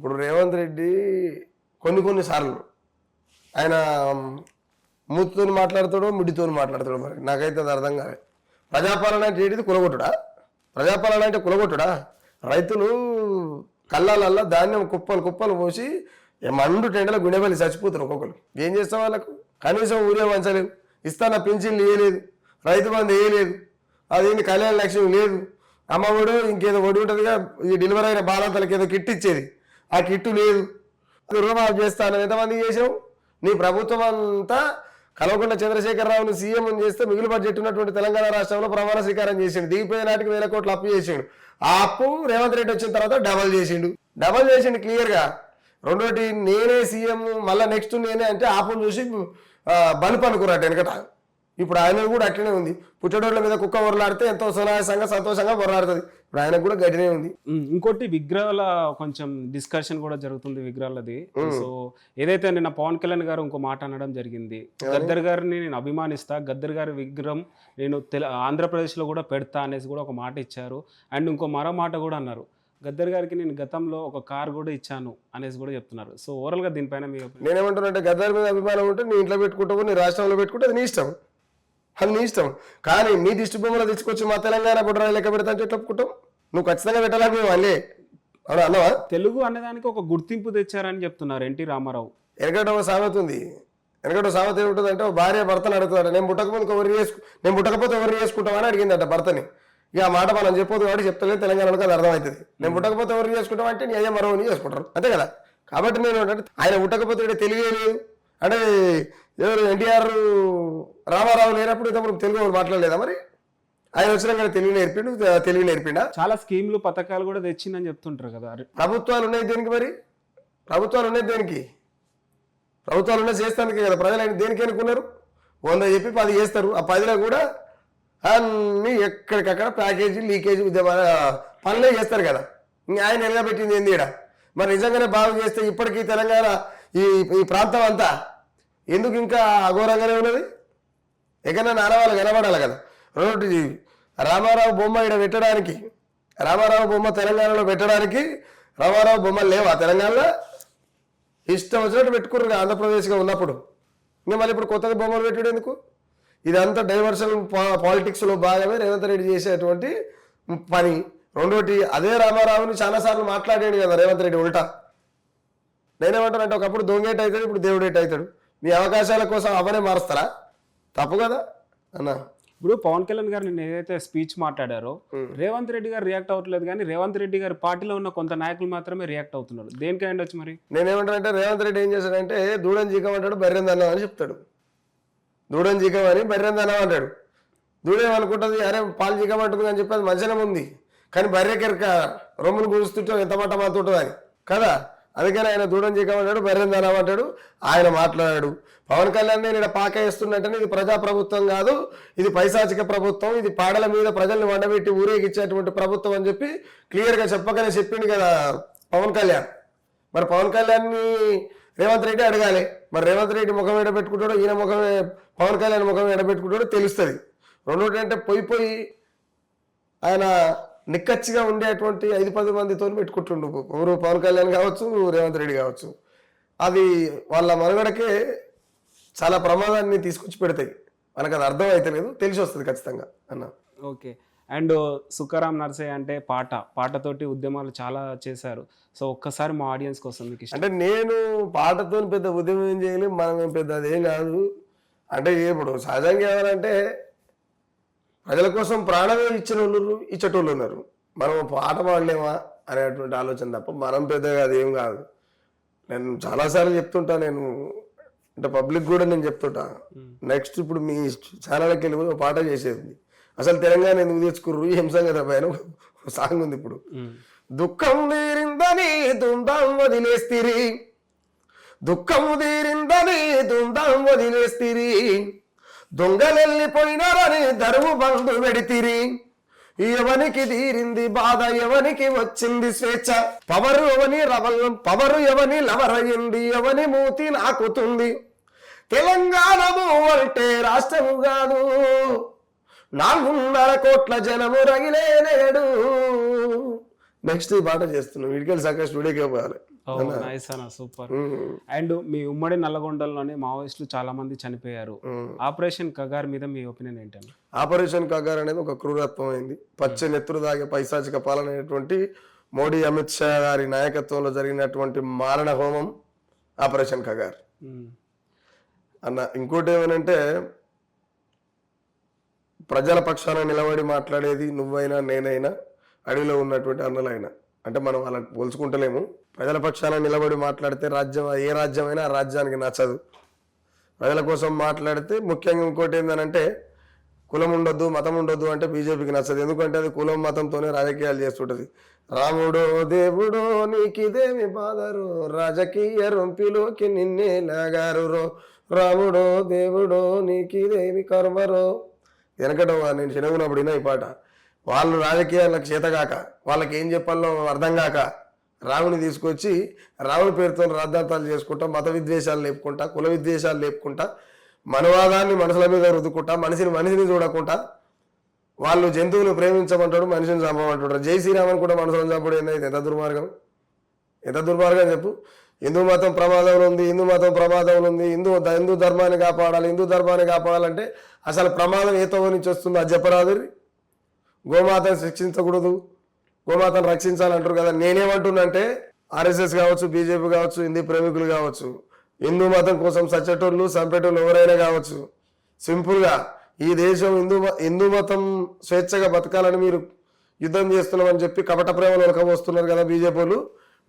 ఇప్పుడు రేవంత్ రెడ్డి కొన్ని సార్లు ఆయన మూతితో మాట్లాడతాడో ముడితో మాట్లాడతాడో మరి నాకైతే అది అర్థం కాదు. ప్రజాపాలన అంటే ఏంటిది? కులగొట్టుడా? ప్రజాపాలన అంటే కులగొట్టుడా? రైతులు కళ్ళాలల్లా ధాన్యం కుప్పలు పోసి మండు టెండల గుండెబలి చచ్చిపోతారు ఒక్కొక్కరు. ఏం చేస్తాం వాళ్ళకు? కనీసం ఊరే వంచలేదు, ఇస్తాన పింఛన్లు వేయలేదు, రైతు బంధు వేయలేదు, అదేంటి కళ్యాణ లక్ష్యం లేదు, అమ్మఒడు ఇంకేదో ఒడి ఉంటుందిగా ఈ డెలివరీ అయిన బాలంతలకు ఏదో కిట్ ఇచ్చేది, ఆ కిట్టు లేదు. రుణమాఫీ చేస్తాను ఎంతమంది చేసావు? నీ ప్రభుత్వం అంతా కల్వకుంట్ల చంద్రశేఖరరావును సీఎం చేస్తే మిగులు బడ్జెట్ ఉన్నటువంటి తెలంగాణ రాష్ట్రంలో ప్రమాణ స్వీకారం చేసిండు. దిగిపోయే నాటికి 1000 కోట్లు అప్పు చేసిండు. ఆ అప్పు రేవంత్ రెడ్డి వచ్చిన తర్వాత డబల్ చేసిండు క్లియర్గా. రెండోటి నేనే సీఎం మళ్ళీ నెక్స్ట్ నేనే అంటే ఆపును చూసి బలుపు అనుకున్నట్టు వెనకట. ఇప్పుడు ఆయన కూడా అట్లనే ఉంది. పుట్టడోళ్ళ మీద కుక్క ఒరలాడితే ఎంతో సునాయాసంగా సంతోషంగా ఒరలాడుతుంది. ఇప్పుడు ఆయనకు కూడా గడినే ఉంది. ఇంకోటి విగ్రహాల కొంచెం డిస్కషన్ కూడా జరుగుతుంది విగ్రహాలది. సో ఏదైతే నిన్న పవన్ కళ్యాణ్ గారు ఇంకో మాట అనడం జరిగింది, గద్దర్ గారిని నేను అభిమానిస్తా, గద్దర్ గారి విగ్రహం నేను ఆంధ్రప్రదేశ్లో కూడా పెడతా అనేసి కూడా ఒక మాట ఇచ్చారు. అండ్ ఇంకో మరో మాట కూడా అన్నారు, గద్దర్ గారికి నేను గతంలో ఒక కార్ కూడా ఇచ్చాను అనేసి కూడా చెప్తున్నారు. సో ఓవరాల్గా దీనిపైన మీ నేనేమంటున్నా, గద్దర్ మీద అభిమానం ఉంటే నీ ఇంట్లో పెట్టుకుంటావు, నీ రాష్ట్రంలో పెట్టుకుంటే అది నీ ఇష్టం, అది నీ ఇష్టం. కానీ మీ దిష్టి బొమ్మలు తీసుకొచ్చి మా తెలంగాణ బుడ్రా లెక్క పెడతా అంటే ఎట్లా ఒప్పుకుంటావు? నువ్వు ఖచ్చితంగా పెట్టాలని మేము అల్లే అవునా అన్నవా? తెలుగు అనేదానికి ఒక గుర్తింపు తెచ్చారని చెప్తున్నారు ఎన్టీ రామారావు. వెనకట ఒక సామెత ఉంది. వెనకట సామెత ఏముంటుంది అంటే, భార్య భర్తను అడుగుతాడు, నేను పుట్టకపోతే ఎవరు చేసుకుంటావా అని అడిగిందట భర్తని. ఇక ఆ మాట మనం చెప్పొద్దు కాబట్టి చెప్తలేదు, తెలంగాణలో అది అర్థమవుతుంది. నేను పుట్టకపోతే ఎవరు చేసుకుంటాం అంటే నీ అయ్యా మరొకరిని చేసుకుంటారు, అంతే కదా. కాబట్టి నేను అంటే ఆయన పుట్టకపోతే తెలియలేదు అంటే ఎవరు ఎన్టీఆర్ రామారావు లేనప్పుడు ఇంతప్పుడు తెలుగు మాట్లాడలేదా? మరి ఆయన వచ్చినాక తెలివి నేర్పిండా? చాలా స్కీమ్లు పథకాలు కూడా తెచ్చిందని చెప్తుంటారు కదా. ప్రభుత్వాలు ఉన్నాయి దేనికి? మరి ప్రభుత్వాలు ఉన్నాయి దేనికి? ప్రభుత్వాలు ఉన్నాయి చేస్తానికే కదా. ప్రజలు దేనికి అనుకున్నారు? 100 చెప్పి 10 చేస్తారు. ఆ 10లో కూడా అన్నీ ఎక్కడికక్కడ ప్యాకేజీ లీకేజీ ఉద్యమాల పనులే చేస్తారు కదా. ఆయన నిలబెట్టింది ఏంది ఇక్కడ? మరి నిజంగానే బాగు చేస్తే ఇప్పటికీ తెలంగాణ ఈ ప్రాంతం అంతా ఎందుకు ఇంకా అఘోరంగానే ఉన్నది? ఎక్కడైనా ఆనవాళ్ళు కనబడాలి కదా. రెండోటి, రామారావు బొమ్మ ఇక్కడ పెట్టడానికి, రామారావు బొమ్మ తెలంగాణలో పెట్టడానికి రామారావు బొమ్మలు లేవా తెలంగాణలో? ఇష్టం వచ్చినట్టు పెట్టుకున్నారు ఆంధ్రప్రదేశ్గా ఉన్నప్పుడు. ఇంకా మళ్ళీ ఇప్పుడు కొత్తగా బొమ్మలు పెట్టాడు ఎందుకు? ఇదంతా డైవర్షన్ పాలిటిక్స్లో భాగమే రేవంత్ రెడ్డి చేసేటువంటి పని. రెండోటి, అదే రామారావుని చాలాసార్లు మాట్లాడాడు కదా రేవంత్ రెడ్డి ఉల్టా. నేనేమంటానంటే, ఒకప్పుడు దొంగేట అవుతాడు, ఇప్పుడు దేవుడేట అవుతాడు. మీ అవకాశాల కోసం అవనే మారుస్తారా? తప్పు కదా అన్న. ఇప్పుడు పవన్ కళ్యాణ్ గారు నిన్న ఏదైతే స్పీచ్ మాట్లాడారో రేవంత్ రెడ్డి గారు రియాక్ట్ అవ్వట్లేదు, కానీ రేవంత్ రెడ్డి గారి పార్టీలో ఉన్న కొంత నాయకులు మాత్రమే రియాక్ట్ అవుతున్నారు. దేనికి అయ్యుండొచ్చు మరి? నేనేమంటానంటే, రేవంత్ రెడ్డి ఏం చేశాడంటే, దూడని జీకమంటాడు, బర్రెందన్నం అని చెప్తాడు. దూడని జీకమని బర్రెందన్నం అంటాడు. దూడేమనుకుంటుంది, అరే పాలు జీకమంటుంది అని చెప్పి అది మంచిగా ఉంది, కానీ బర్రెకెరక రొమ్మును గురుస్తుంటే ఎంత మాట మాతుంటుంది అని కదా. అందుకని ఆయన దూడని జీకమంటాడు, బర్రెందన్నం అంటాడు. ఆయన మాట్లాడాడు, పవన్ కళ్యాణ్ నేను ఇక్కడ పాక వేస్తున్నట్టని ఇది ప్రజాప్రభుత్వం కాదు, ఇది పైశాచిక ప్రభుత్వం, ఇది పాడల మీద ప్రజల్ని వండబెట్టి ఊరేగిచ్చేటువంటి ప్రభుత్వం అని చెప్పి క్లియర్గా చెప్పగానే చెప్పిండు కదా పవన్ కళ్యాణ్. మరి పవన్ కళ్యాణ్ని రేవంత్ రెడ్డి అడగాలి. మరి రేవంత్ రెడ్డి ముఖం ఎడబెట్టుకుంటాడో ఈయన ముఖమే పవన్ కళ్యాణ్ ముఖం ఎడబెట్టుకుంటాడో తెలుస్తుంది. రెండోటి అంటే పోయి ఆయన నిక్కచ్చిగా ఉండేటువంటి 5-10 మందితో పెట్టుకుంటుండు. ఎవరు? పవన్ కళ్యాణ్ కావచ్చు, రేవంత్ రెడ్డి కావచ్చు. అది వాళ్ళ మనుగడకే చాలా ప్రమాదాన్ని తీసుకొచ్చి పెడతాయి. మనకు అది అర్థం అయితే లేదు, తెలిసి వస్తుంది ఖచ్చితంగా అన్న. ఓకే. అండ్ సుఖరాం నర్సయ్య అంటే పాటతోటి ఉద్యమాలు చాలా చేశారు. సో ఒక్కసారి మా ఆడియన్స్ కోసం మీకు అంటే, నేను పాటతో పెద్ద ఉద్యమం ఏం చేయలేదు, మనం ఏం పెద్ద అదేం కాదు. అంటే ఇప్పుడు సహజంగా ఎవరంటే ప్రజల కోసం ప్రాణమే ఇచ్చిన వాళ్ళు ఇచ్చేటోళ్ళు ఉన్నారు. మనం పాట పాడలేమా అనేటువంటి ఆలోచన తప్ప మనం పెద్దగా అదేం కాదు. నేను చాలాసార్లు చెప్తుంటా, నేను అంటే పబ్లిక్ కూడా నేను చెప్తుంటా. నెక్స్ట్ ఇప్పుడు మీ ఛానల్కి వెళ్ళి ఒక పాట చేసేది, అసలు తెలంగాణ ఎందుకు తెచ్చుకుర్రు హింసంగా పైన సాంగ్ ఉంది. ఇప్పుడు దుఃఖం తీరిందని దుందాం వదిలేస్తిరి, దుఃఖం తీరిందని దుందాం వదిలేస్తిరి, దొంగలెళ్ళిపోయినారని దరువు బంధు పెడితిరి, ఎవనికి తీరింది బాధ, ఎవనికి వచ్చింది స్వేచ్ఛ, పవరు ఎవని లవరయింది, ఎవని మూతి నాకుతుంది, తెలంగాణము అంటే రాష్ట్రము కాదు, 4.5 కోట్ల జనము రగిలే నేడు. నెక్స్ట్ ఈ పాట చేస్తున్నాం, వీడికెళ్ళి సక్క స్టూడియోకి పోవాలి. నైస్ అన్న, సూపర్. అండ్ మీ ఉమ్మడి నల్లగొండలోనే మావోయిస్టులు చాలా మంది చనిపోయారు. ఆపరేషన్ కగార్ మీద మీ ఒపీనియన్ ఏంటన్నా? ఆపరేషన్ కగార్ అనేది ఒక క్రూరత్వం అయింది. పచ్చ నెత్తురు దాగే పైశాచిక పాలన అనేటువంటి మోడీ అమిత్ షా గారి నాయకత్వంలో జరిగినటువంటి మారణ హోమం ఆపరేషన్ కగార్ అన్న. ఇంకోటి ఏమనంటే, ప్రజల పక్షాన నిలబడి మాట్లాడేది నువ్వైనా నేనైనా అడవిలో ఉన్నటువంటి అన్నలైనా, అంటే మనం వాళ్ళకి పోల్చుకుంటలేము. ప్రజల పక్షాన నిలబడి మాట్లాడితే ఏ రాజ్యమైనా ఆ రాజ్యానికి నచ్చదు. ప్రజల కోసం మాట్లాడితే, ముఖ్యంగా ఇంకోటి ఏంటంటే, కులం ఉండొద్దు మతం ఉండొద్దు అంటే బీజేపీకి నచ్చదు. ఎందుకంటే అది కులం మతంతోనే రాజకీయాలు చేస్తుంటది. రాముడో దేవుడో నీకిదేమి బాధరు, రాజకీయ రొంపిలోకి నిన్నే లాగారు రో, రాముడో దేవుడో నీకిదేమి కర్మరో. వెనకట నేను చిన్నగున్నప్పుడు ఈ పాట, వాళ్ళు రాజకీయాలకు చేతగాక, వాళ్ళకి ఏం చెప్పాలో అర్థం కాక రాముని తీసుకొచ్చి రాముని పేరుతో రాద్ధాంతాలు చేసుకుంటా, మత విద్వేషాలు లేపుకుంటా, కుల విద్వేషాలు లేపుకుంటా, మనవాదాన్ని మనసుల మీద రుద్దుకుంటా, మనిషిని చూడకుండా వాళ్ళు జంతువులు ప్రేమించమంటాడు, మనిషిని చంపమంటాడు. జై శ్రీరామని కూడా మనుషులను చంపడం ఏంటంటే ఎంత దుర్మార్గం, ఎంత దుర్మార్గం చెప్పు. హిందూ మతం ప్రమాదంలో ఉంది, హిందూ ధర్మాన్ని కాపాడాలంటే అసలు ప్రమాదం ఏ తోవ నుంచి వస్తుందో అది చెప్పరాదు. గోమాతను శిక్షించకూడదు, గోమాతను రక్షించాలంటారు కదా. నేనేమంటున్నంటే, ఆర్ఎస్ఎస్ కావచ్చు, బీజేపీ కావచ్చు, హిందూ ప్రేమికులు కావచ్చు, హిందూ మతం కోసం సచ్చేటోళ్ళు చంపేటోళ్ళు ఎవరైనా కావచ్చు, సింపుల్గా ఈ దేశం హిందూ మతం స్వేచ్ఛగా బతకాలని మీరు యుద్ధం చేస్తున్నామని చెప్పి కపట ప్రేమలు వస్తున్నారు కదా బీజేపీ వాళ్ళు.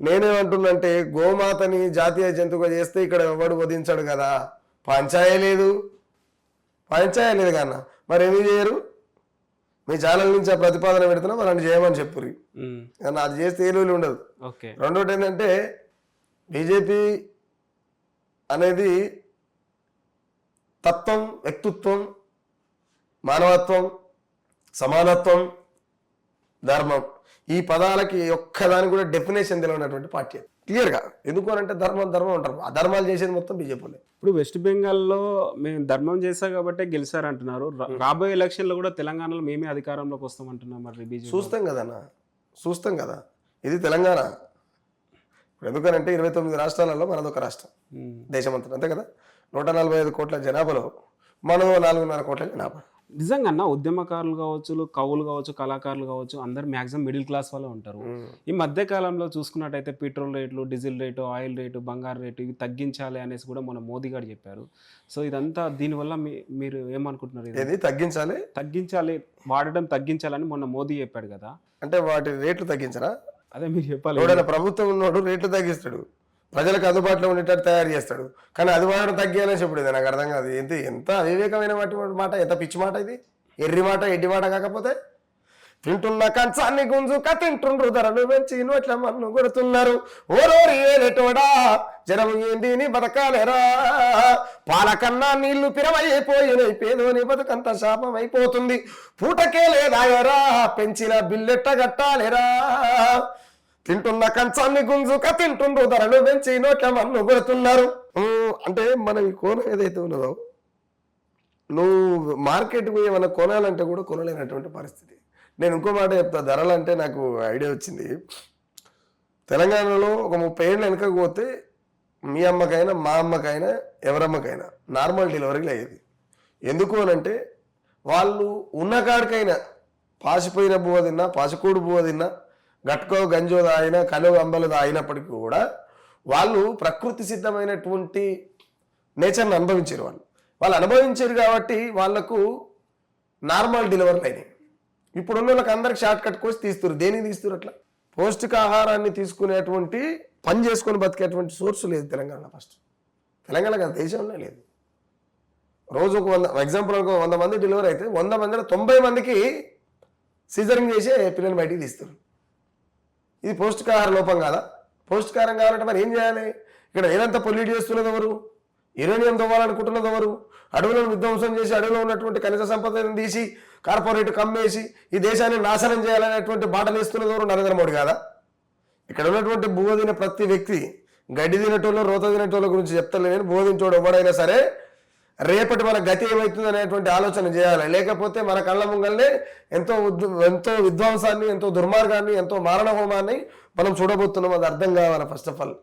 నేనేమంటున్నంటే, గోమాతని జాతీయ జంతువుగా చేస్తే ఇక్కడ ఎవడు వధించాడు కదా, పంచాయే లేదు కన్నా. మరి ఎందుకు చేయరు? మీ ఛానల్ నుంచి ఆ ప్రతిపాదన పెడుతున్నా వాళ్ళని చేయమని చెప్పురి, కానీ అది చేస్తే ఏలూలు ఉండదు. రెండోటి ఏంటంటే, బీజేపీ అనేది తత్వం, వ్యక్తిత్వం, మానవత్వం, సమానత్వం, ధర్మం, ఈ పదాలకి ఒక్కదానికి కూడా డెఫినేషన్ తెలియనటువంటి పార్టీ క్లియర్గా. ఎందుకు అంటే ధర్మం అంటారు, అధర్మాలు చేసేది మొత్తం బీజేపీలే. ఇప్పుడు వెస్ట్ బెంగాల్లో మేము ధర్మం చేశా కాబట్టి గెలిచారంటున్నారు. రాబోయే ఎలక్షన్లో కూడా తెలంగాణలో మేమే అధికారంలోకి వస్తామంటున్నాం. మరి బీజేపీ చూస్తాం కదా, ఇది తెలంగాణ. ఎందుకనంటే 29 రాష్ట్రాలలో మనదొక రాష్ట్రం, దేశమంతా అంతే కదా. 145 కోట్ల జనాభాలో మనం 4.5 కోట్ల జనాభా. నిజంగా అన్న, ఉద్యమకారులు కావచ్చు, కవులు కావచ్చు, కళాకారులు కావచ్చు, అందరు మ్యాక్సిమం మిడిల్ క్లాస్ వాళ్ళే ఉంటారు. ఈ మధ్య కాలంలో చూసుకున్నట్టయితే పెట్రోల్ రేట్లు, డీజిల్ రేటు, ఆయిల్ రేటు, బంగారు రేటు ఇవి తగ్గించాలి అనేసి కూడా మన మోదీ గారు చెప్పారు. సో ఇదంతా దీనివల్ల మీరు ఏమనుకుంటున్నారు? ఇది తగ్గించాలి, వాడడం తగ్గించాలని మొన్న మోదీ చెప్పాడు కదా. అంటే వాటి రేట్లు తగ్గించరా? అదే మీరు చెప్పాలి. ప్రభుత్వం ఉన్నోడు రేట్లు తగ్గిస్తాడు, ప్రజలకు అందుబాటులో ఉండేటట్టు తయారు చేస్తాడు, కానీ అది వాడడం తగ్గాలని చెప్పుడు. నాకు అర్థం కాదు, ఎంత అవివేకమైన మాట, ఎంత పిచ్చి మాట ఇది, ఎర్రి మాట, ఎడ్డి మాట. కాకపోతే తింటున్న కంచాన్ని గుంజుక తింటుండ్రు, ధరలు పెంచి నోట్ల మన్ను కొడుతున్నారు, ఓరోరి ఏలేటోడా జనం ఏంటిని బతకాలేరా, పాలకన్నా నీళ్లు పిరవైపోయినాయి, పేదోని బతుకంత శాపం అయిపోతుంది, పూటకే లేదాయరా పెంచిన బిల్లెట్ట గట్టాలేరా, తింటున్న కంచాన్ని గుంజుక తింటుండ్రు, ధరలు పెంచి నోట్ల మన్ను కొడుతున్నారు. అంటే మన ఈ కోణం ఏదైతే ఉన్నదో, నువ్వు మార్కెట్ పోయి ఏమన్నా కొనాలంటే కూడా కొనలేనటువంటి పరిస్థితి. నేను ఇంకో మాట చెప్తా, ధరలు అంటే నాకు ఐడియా వచ్చింది. తెలంగాణలో ఒక 30 ఏళ్ళు వెనకకు పోతే మీ అమ్మకైనా మా అమ్మకైనా ఎవరమ్మకైనా నార్మల్ డెలివరీలు అయ్యేది. ఎందుకు అనంటే, వాళ్ళు ఉన్న కాడికైనా పాసిపోయిన బువ్వ తిన్నా, పాసికూడు బువ్వ తిన్నా, గట్కో గంజో తాగినా, కలు అంబలు తాగినప్పటికీ కూడా వాళ్ళు ప్రకృతి సిద్ధమైనటువంటి నేచర్ని అనుభవించారు. వాళ్ళు అనుభవించారు కాబట్టి వాళ్లకు నార్మల్ డెలివరీలు అయినాయి. ఇప్పుడున్న వాళ్ళకి అందరికి షార్ట్ కట్ కోసి తీస్తారు. దేనికి తీస్తారు? అట్లా పౌష్టికాహారాన్ని తీసుకునేటువంటి పని చేసుకొని బతికేటువంటి సోర్స్ లేదు తెలంగాణ. ఫస్ట్ తెలంగాణ కదా, దేశంలో లేదు. రోజు ఒక 100 మంది డెలివరీ అయితే 100 మందిలో 90 మందికి సీజరింగ్ చేసి పిల్లలు బయటికి తీస్తారు. ఇది పౌష్టికాహార లోపం కాదా? పౌష్టికాహారం కావాలంటే మరి ఏం చేయాలి? ఇక్కడ ఏదంతా పొల్యూట్ చేస్తున్నది ఎవరు? యురేనియం తవ్వాలనుకుంటున్నది ఎవరు? అడవులను విధ్వంసం చేసి అడవిలో ఉన్నటువంటి ఖనిజ సంపదను తీసి కార్పొరేట్ కమ్మేసి ఈ దేశాన్ని నాశనం చేయాలనేటువంటి బాటలు వేస్తున్నది ఎవరు? నరేంద్ర మోడీ కాదా? ఇక్కడ ఉన్నటువంటి బువ్వ తిన ప్రతి వ్యక్తి, గడ్డి తినటోళ్ళు, రోత తినటోళ్ళ గురించి చెప్తలేని, బోధించోడు ఎవడైనా సరే రేపటి మన గతి ఏమవుతుంది అనేటువంటి ఆలోచన చేయాలి. లేకపోతే మన కళ్ళ ముంగల్నే ఎంతో విధ్వంసాన్ని, ఎంతో దుర్మార్గాన్ని, ఎంతో మారణ హోమాన్ని మనం చూడబోతున్నాం. అది అర్థం కావాలి ఫస్ట్ ఆఫ్ ఆల్.